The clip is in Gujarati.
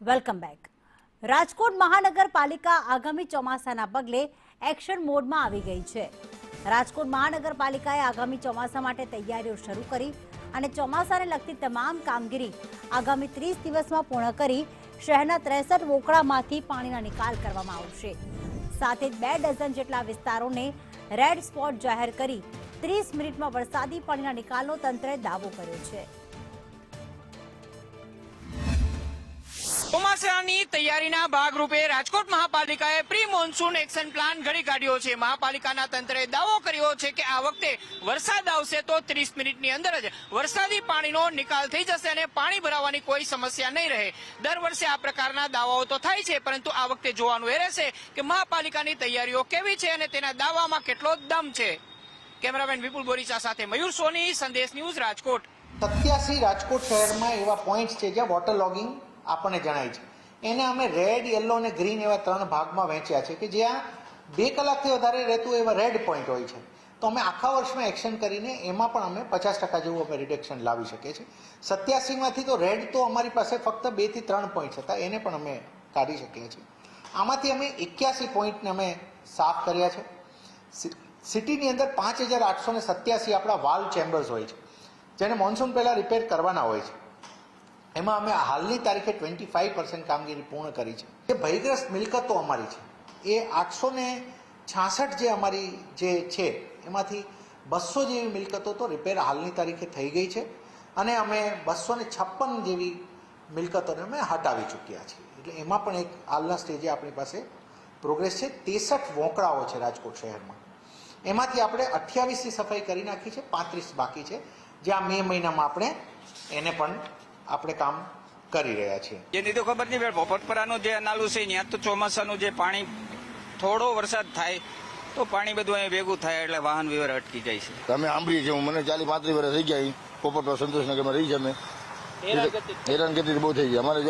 Welcome back. રાજકોટ મહાનગરપાલિકા આગામી ચોમાસાના પગલે એક્શન મોડમાં આવી ગઈ છે. રાજકોટ મહાનગરપાલિકાએ આગામી ચોમાસા માટે તૈયારીઓ શરૂ કરી અને ચોમાસાને લગતી તમામ કામગીરી આગામી 30 દિવસમાં પૂર્ણ કરી શહેરના 63 વોકળામાંથી પાણીનો નિકાલ કરવામાં આવશે. સાથે જ 2 ડઝન જેટલા વિસ્તારોને રેડ સ્પોટ જાહેર કરી 30 મિનિટમાં વરસાદી પાણીના નિકાલનો તંત્રએ દાવો કર્યો છે. ચોમાસાની તૈયારીના ભાગરૂપે રાજકોટ મહાપાલિકાએ પ્રી મોન્સૂન એક્શન પ્લાન ઘડી કાઢ્યો છે. મહાપાલિકાના તંત્રએ દાવો કર્યો છે કે આ વખતે વરસાદ આવશે તો 30 મિનિટની અંદર જ વરસાદી પાણીનો નિકાલ થઈ જશે અને પાણી ભરાવાની કોઈ સમસ્યા નહીં રહે. દર વર્ષે આ પ્રકારના દાવાઓ તો થાય છે, પરંતુ આ વખતે જોવાનું એ રહેશે કે મહાપાલિકાની તૈયારીઓ કેવી છે અને તેના દાવામાં કેટલો દમ છે. કેમેરામેન વિપુલ બોરીચા સાથે મયુર સોની, સંદેશ ન્યૂઝ, રાજકોટ. 87 રાજકોટ શહેરમાં એવા પોઈન્ટ છે જ્યાં વોટર લોગિંગ આપણને જણાય છે. એને અમે રેડ, યલો અને ગ્રીન એવા 3 ભાગમાં વહેંચ્યા છે કે જ્યાં 2 કલાકથી વધારે રહેતું એવા રેડ પોઈન્ટ હોય છે. તો અમે આખા વર્ષમાં એક્શન કરીને એમાં પણ અમે 50% જેવું અમે રિડક્શન લાવી શકીએ છીએ. 87માંથી તો રેડ તો અમારી પાસે ફક્ત 2 થી 3 પોઈન્ટ હતા, એને પણ અમે કાઢી શકીએ છીએ. આમાંથી અમે 81 પોઈન્ટને અમે સાફ કર્યા છે. સિટીની અંદર 5887 આપણા વાલ્વ ચેમ્બર્સ હોય છે જેને મોન્સૂન પહેલાં રિપેર કરવાના હોય છે. એમાં અમે હાલની તારીખે 25% કામગીરી પૂર્ણ કરી છે. જે ભયગ્રસ્ત મિલકતો અમારી છે એ 866 જે અમારી જે છે એમાંથી 200 જેવી મિલકતો તો રિપેર હાલની તારીખે થઈ ગઈ છે અને અમે 256 જેવી મિલકતોને અમે હટાવી ચૂક્યા છીએ. એટલે એમાં પણ એક હાલના સ્ટેજે આપણી પાસે પ્રોગ્રેસ છે. 63 વોંકળાઓ છે રાજકોટ શહેરમાં, એમાંથી આપણે 28ની સફાઈ કરી નાખી છે, 35 બાકી છે જે આ મે મહિનામાં આપણે એને પણ આપણે કામ કરી રહ્યા છીએ. એની તો ખબર નહીં, પોપટપરાનું જે નાલું છે ત્યાં તો ચોમાસાનું જે પાણી થોડો વરસાદ થાય તો પાણી બધું અહીંયા ભેગું થાય એટલે વાહન વ્યવહાર અટકી જાય છે. અમે સાંભળીએ છીએ, મને 40-35 વર્ષ થઈ ગયા પોપટપરા સંતોષનગરમાં રહી છે. અમે હેરાનગતિ બહુ થઈ ગઈ અમારે.